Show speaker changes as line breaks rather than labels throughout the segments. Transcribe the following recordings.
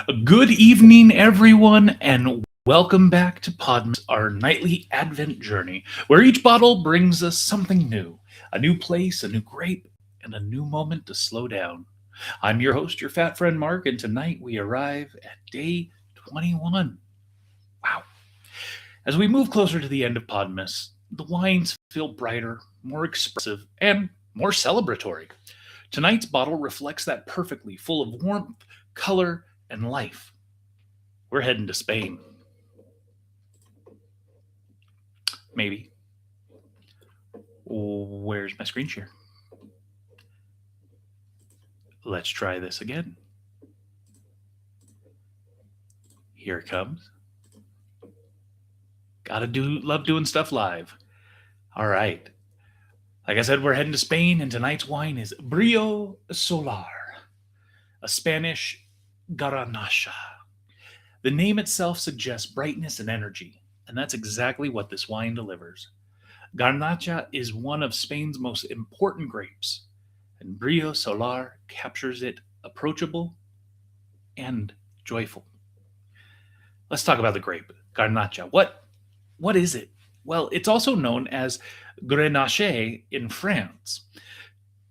Good evening, everyone, and welcome back to Podmas, our nightly Advent journey, where each bottle brings us something new, a new place, a new grape, and a new moment to slow down. I'm your host, your fat friend Mark, and tonight we arrive at day 21. Wow. As we move closer to the end of Podmas, the wines feel brighter, more expressive, and more celebratory. Tonight's bottle reflects that perfectly, full of warmth, color, and life. We're heading to Spain. Maybe. Where's my screen share? Let's try this again. Here it comes. Love doing stuff live. All right. Like I said, we're heading to Spain, and tonight's wine is Brillo Solar, a Spanish Garnacha. The name itself suggests brightness and energy, and that's exactly what this wine delivers. Garnacha is one of Spain's most important grapes, and Brillo Solar captures it approachable and joyful. Let's talk about the grape, Garnacha. What is it? Well, it's also known as Grenache in France.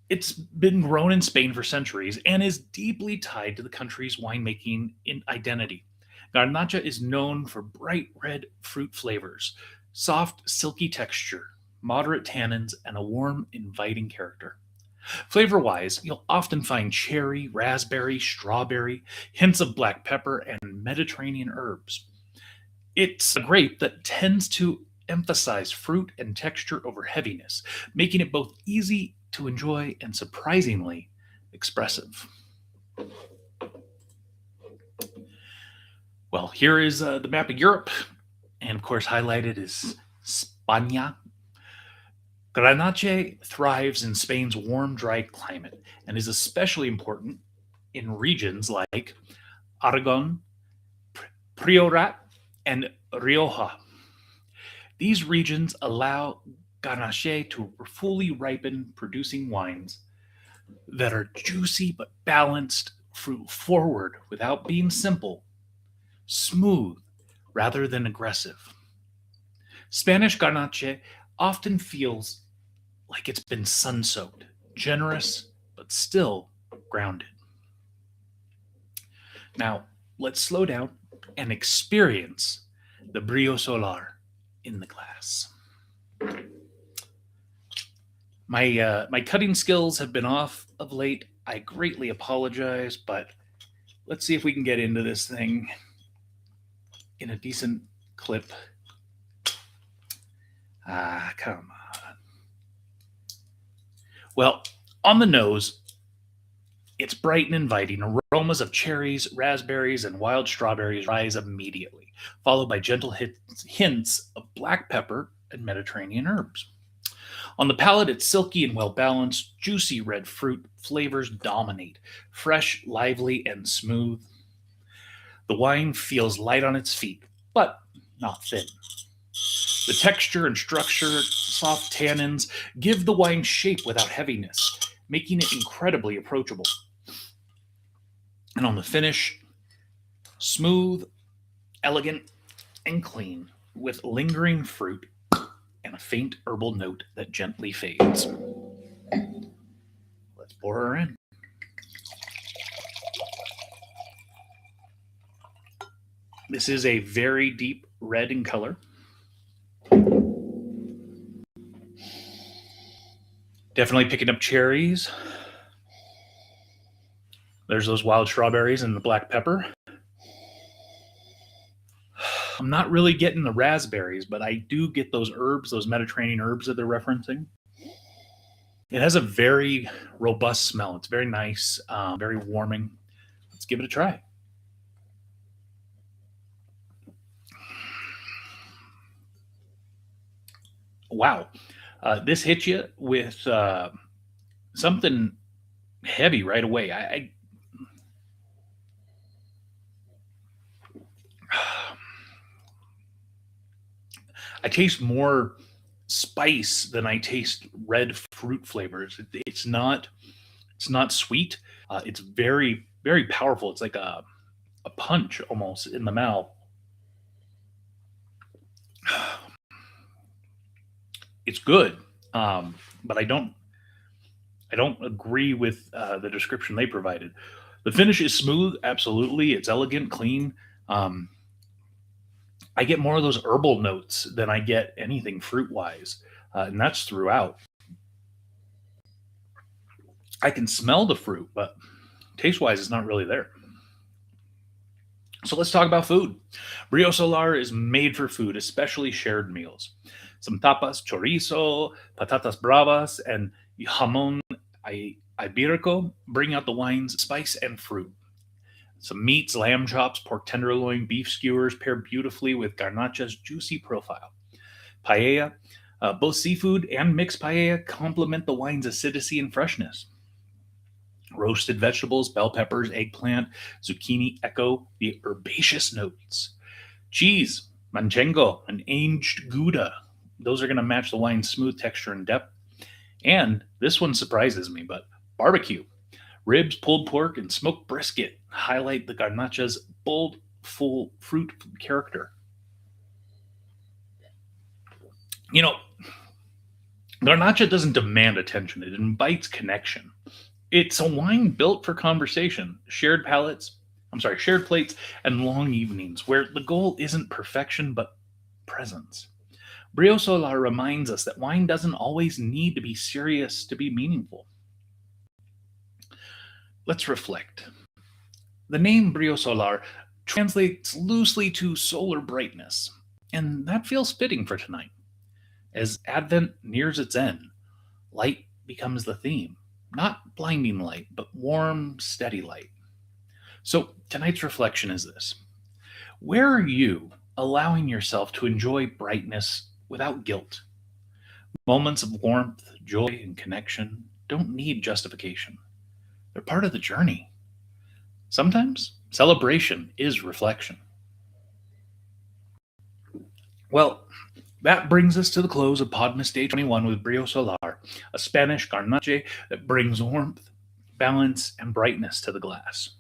It's been grown in Spain for centuries and is deeply tied to the country's winemaking identity. Garnacha is known for bright red fruit flavors, soft, silky texture, moderate tannins, and a warm, inviting character. Flavor wise, you'll often find cherry, raspberry, strawberry, hints of black pepper, and Mediterranean herbs. It's a grape that tends to emphasize fruit and texture over heaviness, making it both easy to enjoy and surprisingly expressive. Well, here is the map of Europe, and of course, highlighted is Spania. Grenache thrives in Spain's warm, dry climate and is especially important in regions like Aragón, Priorat, and Rioja. These regions allow Grenache to fully ripen, producing wines that are juicy but balanced, fruit forward without being simple, smooth rather than aggressive. Spanish Garnacha often feels like it's been sun soaked, generous, but still grounded. Now, let's slow down and experience the Brillo Solar in the glass. My cutting skills have been off of late. I greatly apologize, but let's see if we can get into this thing in a decent clip. Come on. Well, on the nose, it's bright and inviting. Aromas of cherries, raspberries, and wild strawberries rise immediately, followed by gentle hints of black pepper and Mediterranean herbs. On the palate, it's silky and well balanced. Juicy red fruit flavors dominate, fresh, lively, and smooth. The wine feels light on its feet, but not thin. The texture and structure, soft tannins, give the wine shape without heaviness, making it incredibly approachable. And on the finish, smooth, elegant, and clean, with lingering fruit and a faint herbal note that gently fades. Let's pour her in. This is a very deep red in color. Definitely picking up cherries. There's those wild strawberries and the black pepper. I'm not really getting the raspberries, but I do get those herbs, those Mediterranean herbs that they're referencing. It has a very robust smell. It's very nice, very warming. Let's give it a try. Wow. This hits you with something heavy right away. I taste more spice than I taste red fruit flavors. It's not sweet. It's very powerful. It's like a punch almost in the mouth. It's good, but I don't agree with the description they provided. The finish is smooth, absolutely. It's elegant, clean. Um, I get more of those herbal notes than I get anything fruit wise, and that's throughout. I can smell the fruit, but taste wise, it's not really there. So let's talk about food. Brio Solar is made for food, especially shared meals. Some tapas, chorizo, patatas bravas, and jamon iberico bring out the wine's spice and fruit. Some meats, lamb chops, pork tenderloin, beef skewers pair beautifully with garnacha's juicy profile. Paella, both seafood and mixed paella complement the wine's acidity and freshness. Roasted vegetables, bell peppers, eggplant, zucchini echo the herbaceous notes. Cheese, Manchego, and aged Gouda. Those are going to match the wine's smooth texture and depth. And this one surprises me, but barbecue. Ribs, pulled pork, and smoked brisket highlight the garnacha's bold, full fruit character. You know, garnacha doesn't demand attention, it invites connection. It's a wine built for conversation, shared plates, and long evenings where the goal isn't perfection but presence. Brio Solar reminds us that wine doesn't always need to be serious to be meaningful. Let's reflect. The name Brio Solar translates loosely to solar brightness, and that feels fitting for tonight. As Advent nears its end, light becomes the theme. Not blinding light, but warm, steady light. So tonight's reflection is this: where are you allowing yourself to enjoy brightness without guilt? Moments of warmth, joy, and connection don't need justification. They're part of the journey. Sometimes celebration is reflection. Well, that brings us to the close of Podmas Day 21 with Brio Solar, a Spanish Garnacha that brings warmth, balance, and brightness to the glass.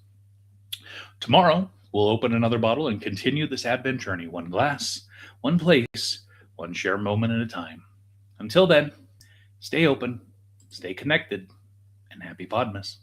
Tomorrow, we'll open another bottle and continue this Advent journey, one glass, one place, one share moment at a time. Until then, stay open, stay connected, and happy Podmas.